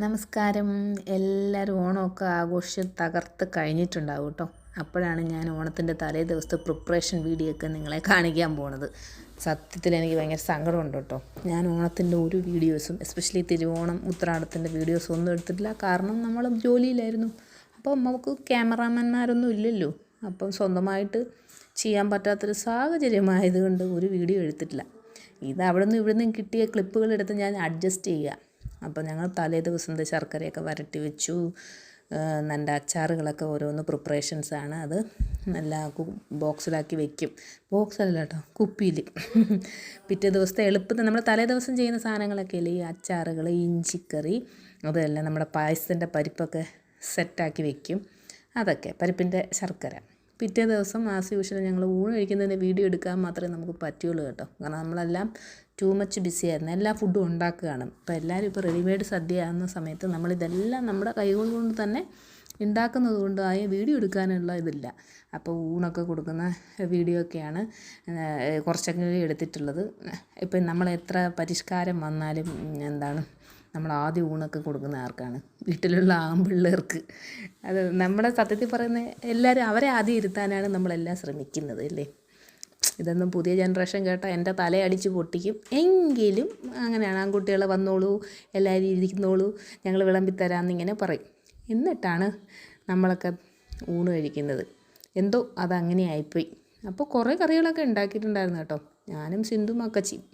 നമസ്കാരം. എല്ലാവരും ഓണമൊക്കെ ആഘോഷിച്ച് തകർത്ത് കഴിഞ്ഞിട്ടുണ്ടാവും കേട്ടോ. അപ്പോഴാണ് ഞാൻ ഓണത്തിൻ്റെ തലേ ദിവസത്തെ പ്രിപ്പറേഷൻ വീഡിയോ ഒക്കെ നിങ്ങളെ കാണിക്കാൻ പോണത്. സത്യത്തിൽ എനിക്ക് ഭയങ്കര സങ്കടമുണ്ട് കേട്ടോ. ഞാൻ ഓണത്തിൻ്റെ ഒരു വീഡിയോസും എസ്പെഷ്യലി തിരുവോണം ഉത്രാടത്തിൻ്റെ വീഡിയോസും ഒന്നും എടുത്തിട്ടില്ല. കാരണം നമ്മൾ ജോലിയിലായിരുന്നു. അപ്പോൾ നമുക്ക് ക്യാമറാമാന്മാരൊന്നും ഇല്ലല്ലോ. അപ്പം സ്വന്തമായിട്ട് ചെയ്യാൻ പറ്റാത്തൊരു സാഹചര്യമായതുകൊണ്ട് ഒരു വീഡിയോ എടുത്തിട്ടില്ല. ഇത് അവിടെ നിന്ന് ഇവിടെ നിന്നും കിട്ടിയ ക്ലിപ്പുകളെടുത്ത് ഞാൻ അഡ്ജസ്റ്റ് ചെയ്യുക. അപ്പോൾ ഞങ്ങൾ തലേ ദിവസം ശർക്കരയൊക്കെ വരട്ടി വെച്ചു. നല്ല അച്ചാറുകളൊക്കെ ഓരോന്ന് പ്രിപ്പറേഷൻസാണ്. അത് നല്ല ബോക്സിലാക്കി വെക്കും. ബോക്സല്ല കേട്ടോ, കുപ്പിയിൽ. പിറ്റേ ദിവസത്തെ എളുപ്പത്തിൽ നമ്മൾ തലേ ദിവസം ചെയ്യുന്ന സാധനങ്ങളൊക്കെ അല്ലേ, ഈ അച്ചാറുകൾ, ഇഞ്ചിക്കറി, അതെല്ലാം നമ്മുടെ പായസത്തിൻ്റെ പരിപ്പൊക്കെ സെറ്റാക്കി വെക്കും. അതൊക്കെ പരിപ്പിൻ്റെ ശർക്കര. പിറ്റേ ദിവസം ആസ് യൂഷ്വൽ ഞങ്ങൾ ഊണ് കഴിക്കുന്നതിൻ്റെ വീഡിയോ എടുക്കാൻ മാത്രമേ നമുക്ക് പറ്റുള്ളൂ കേട്ടോ. കാരണം നമ്മളെല്ലാം ടൂ മച്ച് ബിസി ആയിരുന്നു. എല്ലാ ഫുഡും ഉണ്ടാക്കുകയാണ്. ഇപ്പോൾ എല്ലാവരും ഇപ്പോൾ റെഡിമെയ്ഡ് സദ്യ ആകുന്ന സമയത്ത് നമ്മളിതെല്ലാം നമ്മുടെ കൈകൾ കൊണ്ട് തന്നെ ഉണ്ടാക്കുന്നത് കൊണ്ട് ആ വീഡിയോ എടുക്കാനുള്ള ഇതില്ല. അപ്പോൾ ഊണൊക്കെ കൊടുക്കുന്ന വീഡിയോ ഒക്കെയാണ് കുറച്ചൊക്കെ എടുത്തിട്ടുള്ളത്. ഇപ്പം നമ്മൾ എത്ര പരിഷ്കാരം വന്നാലും നമ്മൾ ആദ്യം ഊണൊക്കെ കൊടുക്കുന്ന ആർക്കാണ്? വീട്ടിലുള്ള ആൺപിള്ളേർക്ക്. അത് നമ്മുടെ സത്യത്തിൽ പറയുന്ന എല്ലാവരും അവരെ ആദ്യം ഇരുത്താനാണ് നമ്മളെല്ലാം ശ്രമിക്കുന്നത് അല്ലേ. ഇതൊന്നും പുതിയ ജനറേഷൻ കേട്ടാൽ എൻ്റെ തലയടിച്ച് പൊട്ടിക്കും. എങ്കിലും അങ്ങനെയാണ്, ആൺകുട്ടികളെ വന്നോളൂ, എല്ലാവരും ഇരിക്കുന്നോളൂ, ഞങ്ങൾ വിളമ്പിത്തരാമെന്നിങ്ങനെ പറയും. എന്നിട്ടാണ് നമ്മളൊക്കെ ഊണ് കഴിക്കുന്നത്. എന്തോ അതങ്ങനെ ആയിപ്പോയി. അപ്പോൾ കുറേ കറികളൊക്കെ ഉണ്ടാക്കിയിട്ടുണ്ടായിരുന്നു കേട്ടോ. ഞാനും സിന്ധും അക്കച്ചിയും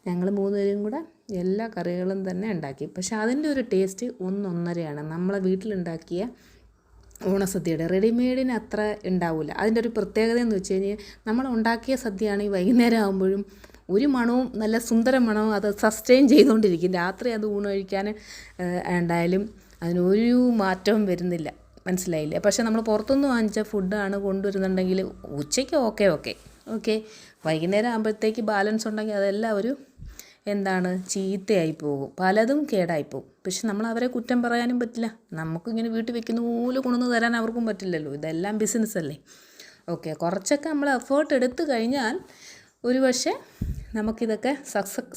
ഞങ്ങൾ 3 പേരും കൂടെ എല്ലാ കറികളും തന്നെ ഉണ്ടാക്കി. പക്ഷെ അതിൻ്റെ ഒരു ടേസ്റ്റ് ഒന്നൊന്നരയാണ്. നമ്മളെ വീട്ടിലുണ്ടാക്കിയ ഓണസദ്യയുടെ. റെഡിമെയ്ഡിന് അത്ര ഉണ്ടാവില്ല. അതിൻ്റെ ഒരു പ്രത്യേകത എന്ന് വെച്ച് കഴിഞ്ഞാൽ നമ്മൾ ഉണ്ടാക്കിയ സദ്യയാണ് ഈ വൈകുന്നേരം ആകുമ്പോഴും ഒരു മണവും നല്ല സുന്ദര മണവും അത് സസ്റ്റെയിൻ ചെയ്തുകൊണ്ടിരിക്കും. രാത്രി അത് ഊണ് കഴിക്കാൻ ഉണ്ടായാലും അതിനൊരു മാറ്റവും വരുന്നില്ല. മനസ്സിലായില്ലേ? പക്ഷേ നമ്മൾ പുറത്തുനിന്ന് വാങ്ങിച്ച ഫുഡാണ് കൊണ്ടുവരുന്നുണ്ടെങ്കിൽ ഉച്ചയ്ക്ക് ഓക്കെ വൈകുന്നേരം ആകുമ്പോഴത്തേക്ക് ബാലൻസ് ഉണ്ടെങ്കിൽ അതെല്ലാം ഒരു ചീത്തയായി പോകും. പലതും കേടായിപ്പോവും. പക്ഷെ നമ്മൾ അവരെ കുറ്റം പറയാനും പറ്റില്ല. നമുക്കിങ്ങനെ വീട്ടിൽ വെക്കുന്ന പോലെ കൊണ്ടുവന്ന് തരാൻ അവർക്കും പറ്റില്ലല്ലോ. ഇതെല്ലാം ബിസിനസ്സല്ലേ. ഓക്കെ, കുറച്ചൊക്കെ നമ്മൾ എഫേർട്ട് എടുത്തു കഴിഞ്ഞാൽ ഒരു പക്ഷേ നമുക്കിതൊക്കെ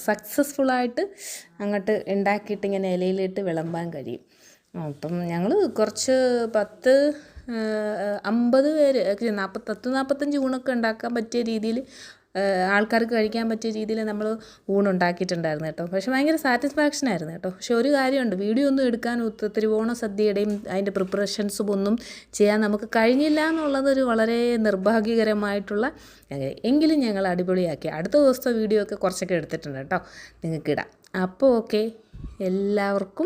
സക്സസ്ഫുള്ളായിട്ട് അങ്ങോട്ട് ഉണ്ടാക്കിയിട്ട് ഇങ്ങനെ ഇലയിലിട്ട് വിളമ്പാൻ കഴിയും. അപ്പം ഞങ്ങൾ കുറച്ച് 50 പേര് 45 ഊണൊക്കെ ഉണ്ടാക്കാൻ പറ്റിയ രീതിയിൽ, ആൾക്കാർക്ക് കഴിക്കാൻ പറ്റിയ രീതിയിൽ നമ്മൾ ഊണുണ്ടാക്കിയിട്ടുണ്ടായിരുന്നു കേട്ടോ. പക്ഷെ ഭയങ്കര സാറ്റിസ്ഫാക്ഷൻ ആയിരുന്നു കേട്ടോ. പക്ഷെ ഒരു കാര്യമുണ്ട്, വീഡിയോ ഒന്നും എടുക്കാൻ തിരുവോണ സദ്യയുടെയും അതിൻ്റെ പ്രിപ്പറേഷൻസും ഒന്നും ചെയ്യാൻ നമുക്ക് കഴിഞ്ഞില്ല എന്നുള്ളതൊരു വളരെ നിർഭാഗ്യകരമായിട്ടുള്ള. എങ്കിലും ഞങ്ങൾ അടിപൊളിയാക്കി. അടുത്ത ദിവസത്തെ വീഡിയോ ഒക്കെ കുറച്ചൊക്കെ എടുത്തിട്ടുണ്ട് കേട്ടോ, നിങ്ങൾക്കിടാം. അപ്പോൾ ഓക്കെ, എല്ലാവർക്കും